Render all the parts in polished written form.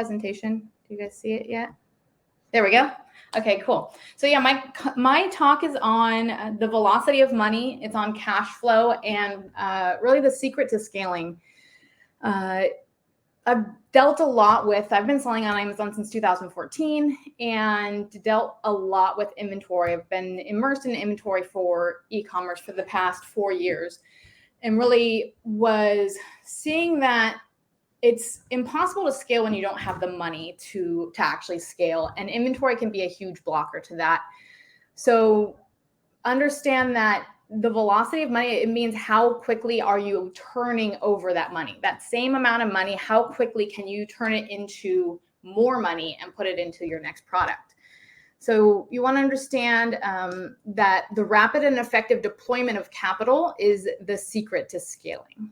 presentation. Do you guys see it yet? There we go. Okay, cool. So yeah, my talk is on the velocity of money. It's on cash flow and really the secret to scaling. I've dealt a lot with, I've been selling on Amazon since 2014 and dealt a lot with inventory. I've been immersed in inventory for e-commerce for the past 4 years and really was seeing that it's impossible to scale when you don't have the money to actually scale, and inventory can be a huge blocker to that. So understand that the velocity of money, it means how quickly are you turning over that money, that same amount of money, how quickly can you turn it into more money and put it into your next product. So you want to understand that the rapid and effective deployment of capital is the secret to scaling.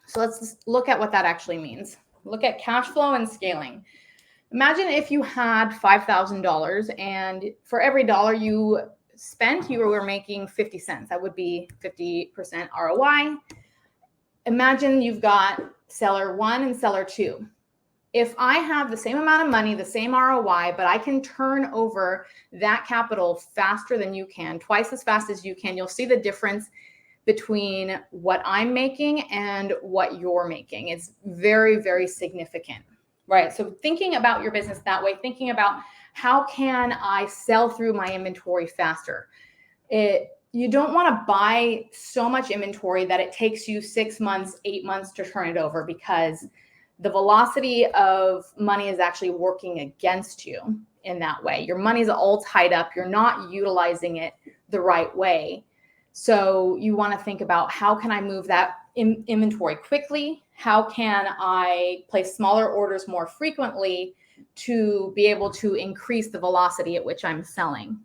So let's look at what that actually means. Look at cash flow and scaling. Imagine if you had $5,000 and for every dollar you spent, you were making 50 cents. That would be 50% ROI. Imagine you've got seller 1 and seller 2. If I have the same amount of money, the same ROI, but I can turn over that capital faster than you can, twice as fast as you can, you'll see the difference between what I'm making and what you're making. It's very, very significant, right? So thinking about your business that way, thinking about how can I sell through my inventory faster? You don't want to buy so much inventory that it takes you 6 months, 8 months to turn it over, because the velocity of money is actually working against you in that way. Your money's all tied up. You're not utilizing it the right way. So you want to think about, how can I move that inventory quickly? How can I place smaller orders more frequently to be able to increase the velocity at which I'm selling?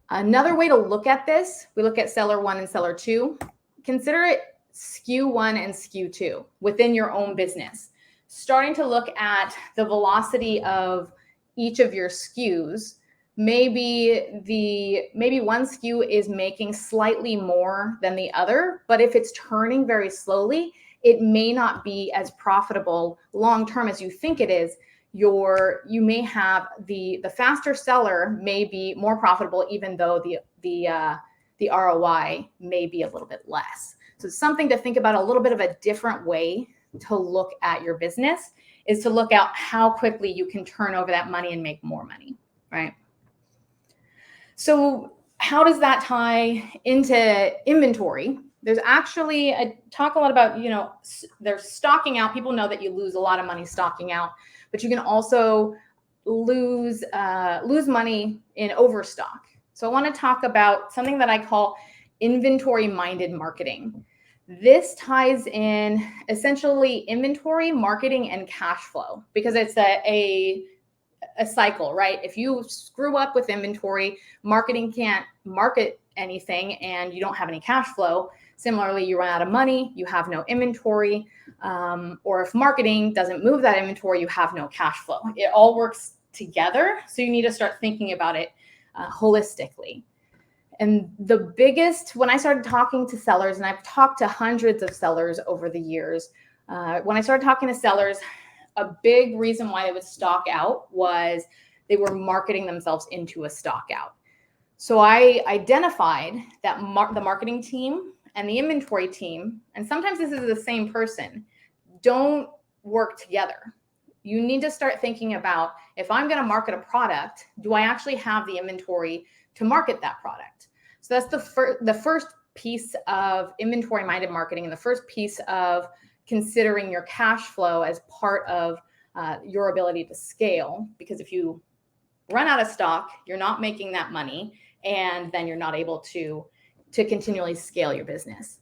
Another way to look at this, we look at seller 1 and seller 2. Consider it SKU 1 and SKU 2 within your own business. Starting to look at the velocity of each of your SKUs. Maybe one SKU is making slightly more than the other, but if it's turning very slowly, it may not be as profitable long term as you think it is. You may have the faster seller may be more profitable, even though the ROI may be a little bit less. So something to think about, a little bit of a different way to look at your business is to look at how quickly you can turn over that money and make more money, right? So how does that tie into inventory? There's actually, I talk a lot about, there's stocking out. People know that you lose a lot of money stocking out, but you can also lose money in overstock. So I want to talk about something that I call inventory-minded marketing. This ties in essentially inventory, marketing, and cash flow, because it's a cycle, right? If you screw up with inventory, marketing can't market anything and you don't have any cash flow. Similarly, you run out of money, you have no inventory, or if marketing doesn't move that inventory, you have no cash flow. It all works together. So you need to start thinking about it holistically. And the biggest, when I started talking to sellers, and I've talked to hundreds of sellers over the years, when I started talking to sellers, a big reason why they would stock out was they were marketing themselves into a stock out. So I identified that the marketing team and the inventory team, and sometimes this is the same person, don't work together. You need to start thinking about, if I'm going to market a product, do I actually have the inventory to market that product? So that's the first piece of inventory-minded marketing, and the first piece of considering your cash flow as part of your ability to scale. Because if you run out of stock, you're not making that money, and then you're not able to continually scale your business.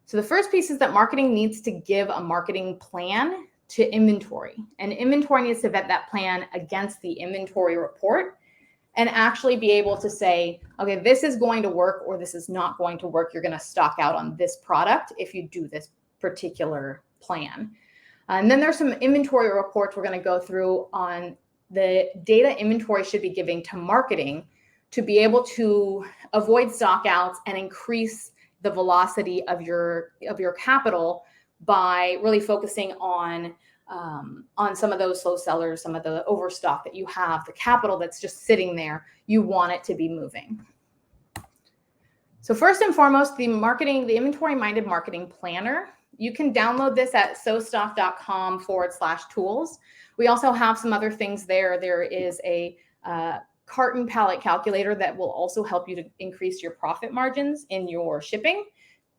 So the first piece is that marketing needs to give a marketing plan to inventory, and inventory needs to vet that plan against the inventory report and actually be able to say, okay, this is going to work or this is not going to work. You're going to stock out on this product if you do this particular plan. And then there's some inventory reports we're going to go through on the data inventory should be giving to marketing to be able to avoid stock outs and increase the velocity of your capital by really focusing on on some of those slow sellers, some of the overstock that you have, the capital that's just sitting there, you want it to be moving. So first and foremost, the Inventory-Minded Marketing Planner. You can download this at sostock.com/tools. We also have some other things there. There is a carton pallet calculator that will also help you to increase your profit margins in your shipping.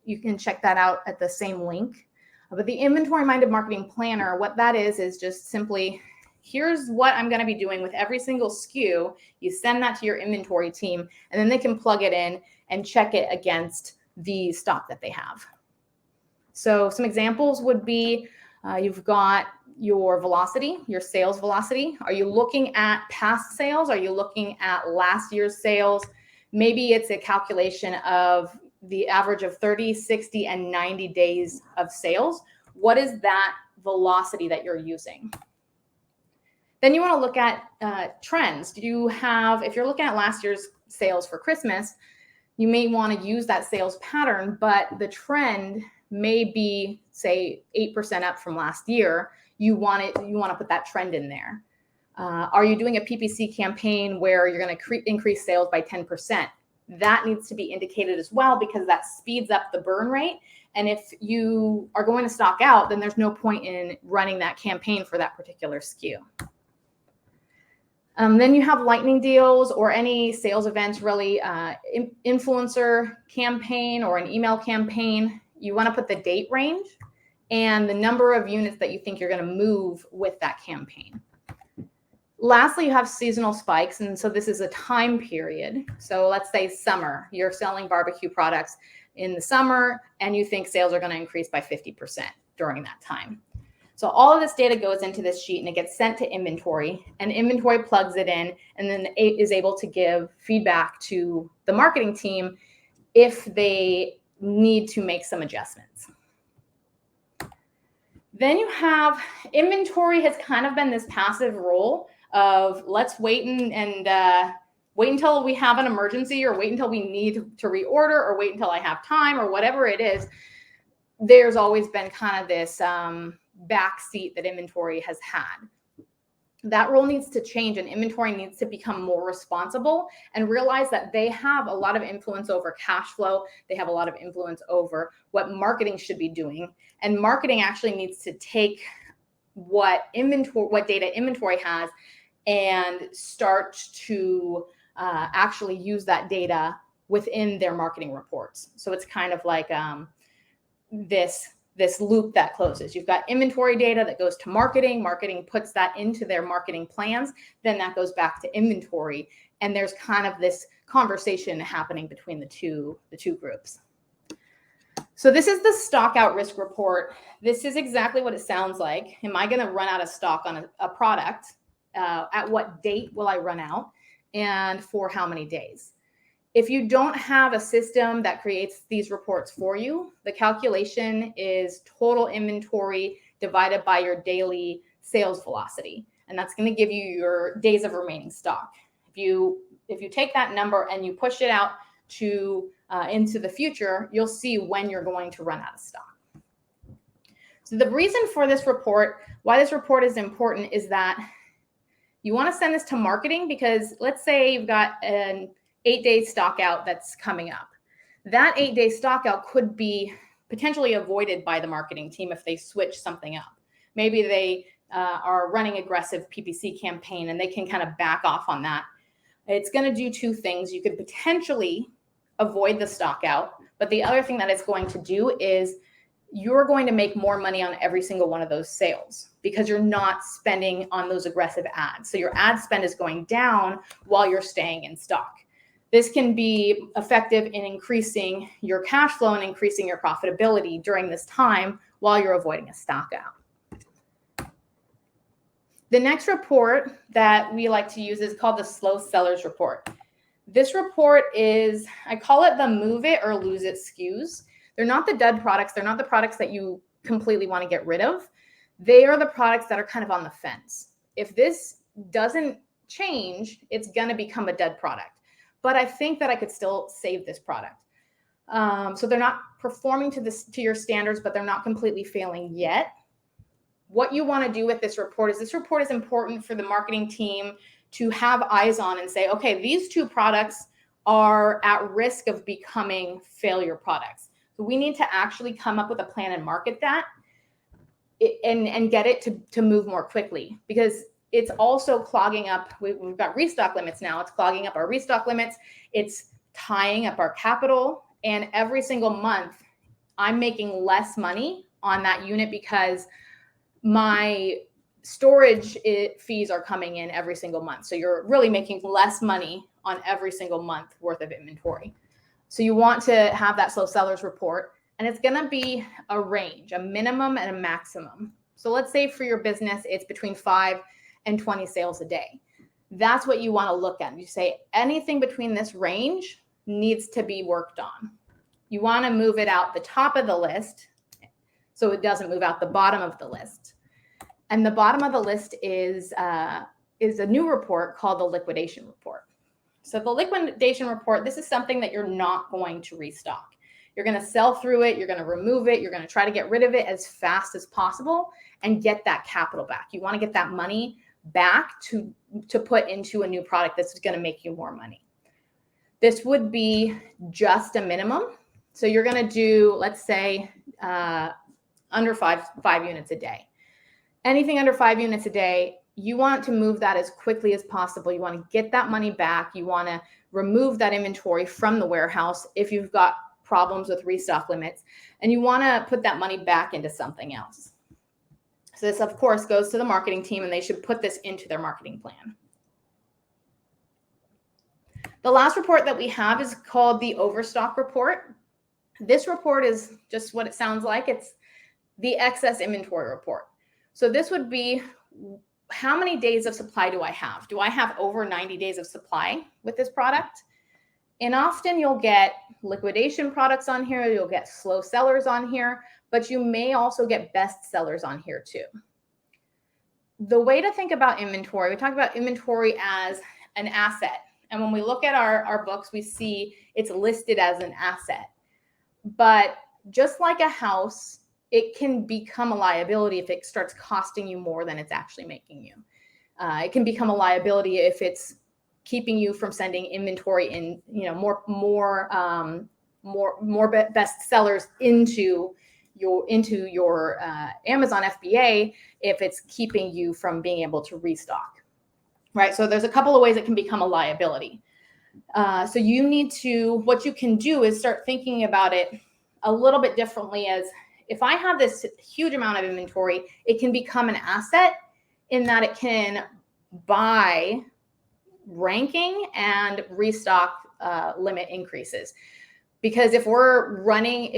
You can check that out at the same link. But the Inventory-Minded Marketing Planner, what that is just simply, here's what I'm going to be doing with every single SKU. You send that to your inventory team, and then they can plug it in and check it against the stock that they have. So some examples would be, you've got your velocity, your sales velocity. Are you looking at past sales? Are you looking at last year's sales? Maybe it's a calculation of the average of 30, 60, and 90 days of sales. What is that velocity that you're using? Then you want to look at trends. If you're looking at last year's sales for Christmas, you may want to use that sales pattern, but the trend may be, say, 8% up from last year. You want to put that trend in there. Are you doing a PPC campaign where you're going to increase sales by 10%? That needs to be indicated as well, because that speeds up the burn rate. And if you are going to stock out, then there's no point in running that campaign for that particular SKU. Then you have lightning deals or any sales events, really, influencer campaign or an email campaign. You want to put the date range and the number of units that you think you're going to move with that campaign. Lastly, you have seasonal spikes. And so this is a time period. So let's say summer, you're selling barbecue products in the summer and you think sales are going to increase by 50% during that time. So all of this data goes into this sheet and it gets sent to inventory, and inventory plugs it in and then is able to give feedback to the marketing team if they need to make some adjustments. Then you have inventory has kind of been this passive role of let's wait wait until we have an emergency, or wait until we need to reorder, or wait until I have time, or whatever it is. There's always been kind of this backseat that inventory has had. That role needs to change, and inventory needs to become more responsible and realize that they have a lot of influence over cash flow. They have a lot of influence over what marketing should be doing. And marketing actually needs to take what data inventory has and start to actually use that data within their marketing reports. So it's kind of like this loop that closes. You've got inventory data that goes to marketing. Marketing puts that into their marketing plans. Then that goes back to inventory. And there's kind of this conversation happening between the two groups. So this is the stock out risk report. This is exactly what it sounds like. Am I going to run out of stock on a product? At what date will I run out? And for how many days? If you don't have a system that creates these reports for you, the calculation is total inventory divided by your daily sales velocity. And that's going to give you your days of remaining stock. If you take that number and you push it out to into the future, you'll see when you're going to run out of stock. So the reason for this report, why this report is important, is that you want to send this to marketing, because let's say you've got an 8-day stock out that's coming up. That 8-day stock out could be potentially avoided by the marketing team if they switch something up. Maybe they are running aggressive PPC campaign and they can kind of back off on that. It's going to do two things. You could potentially avoid the stock out, but the other thing that it's going to do is you're going to make more money on every single one of those sales because you're not spending on those aggressive ads. So your ad spend is going down while you're staying in stock. This can be effective in increasing your cash flow and increasing your profitability during this time while you're avoiding a stock out. The next report that we like to use is called the Slow Sellers Report. This report is, I call it the move it or lose it SKUs. They're not the dud products. They're not the products that you completely want to get rid of. They are the products that are kind of on the fence. If this doesn't change, it's going to become a dud product. But I think that I could still save this product. So they're not performing to your standards, but they're not completely failing yet. what you want to do with this report is important for the marketing team to have eyes on and say, okay, these two products are at risk of becoming failure products. So we need to actually come up with a plan and market that and get it to move more quickly, because it's also clogging up. We've got restock limits now. It's clogging up our restock limits. It's tying up our capital. And every single month, I'm making less money on that unit because my storage fees are coming in every single month. So you're really making less money on every single month worth of inventory. So you want to have that slow sellers report, and it's going to be a range, a minimum and a maximum. So let's say for your business, it's between 5 and 20 sales a day. That's what you want to look at. You say anything between this range needs to be worked on. You want to move it out the top of the list so it doesn't move out the bottom of the list. And the bottom of the list is a new report called the liquidation report. So the liquidation report, this is something that you're not going to restock. You're going to sell through it. You're going to remove it. You're going to try to get rid of it as fast as possible and get that capital back. You want to get that money back to put into a new product that's going to make you more money. This would be just a minimum. So you're going to do, let's say, under five units a day. Anything under 5 units a day, you want to move that as quickly as possible. You want to get that money back. You want to remove that inventory from the warehouse if you've got problems with restock limits, and you want to put that money back into something else. So this, of course, goes to the marketing team, and they should put this into their marketing plan. The last report that we have is called the Overstock report. This report is just what it sounds like. It's the excess inventory report. So this would be, how many days of supply do I have? Do I have over 90 days of supply with this product? And often you'll get liquidation products on here, you'll get slow sellers on here, but you may also get best sellers on here too. The way to think about inventory, we talk about inventory as an asset. And when we look at our books, we see it's listed as an asset. But just like a house, it can become a liability if it starts costing you more than it's actually making you. It can become a liability if it's keeping you from sending inventory in, more best sellers into your Amazon FBA, if it's keeping you from being able to restock, right? So there's a couple of ways it can become a liability. So you need to, what you can do is start thinking about it a little bit differently. As if I have this huge amount of inventory, it can become an asset in that it can buy ranking and restock limit increases. Because if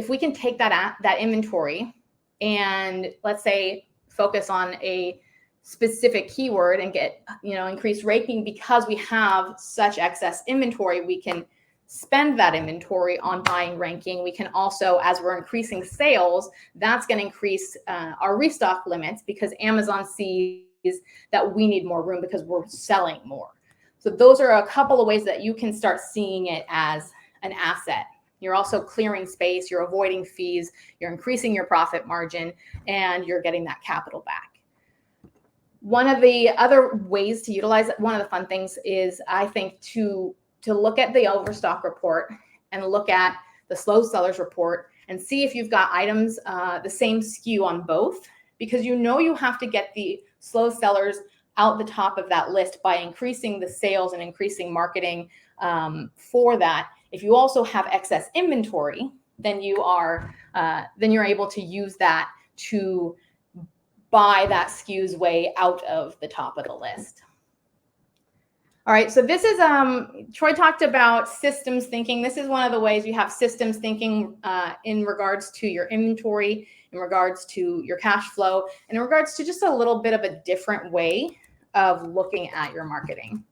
we can take that inventory and let's say focus on a specific keyword and get, increased ranking, because we have such excess inventory, we can spend that inventory on buying ranking. We can also, as we're increasing sales, that's going to increase our restock limits because Amazon sees that we need more room because we're selling more. So those are a couple of ways that you can start seeing it as an asset. You're also clearing space, you're avoiding fees, you're increasing your profit margin, and you're getting that capital back. One of the other ways to utilize it, one of the fun things is, I think, to look at the Overstock report and look at the slow sellers report and see if you've got items the same SKU on both, because you have to get the slow sellers out the top of that list by increasing the sales and increasing marketing for that. If you also have excess inventory, then you're able to use that to buy that SKU's way out of the top of the list. All right, so this is, Troy talked about systems thinking. This is one of the ways you have systems thinking in regards to your inventory, in regards to your cash flow, and in regards to just a little bit of a different way of looking at your marketing.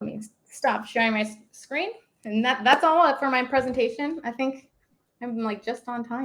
Let me stop sharing my screen. And that's all for my presentation. I think I'm just on time.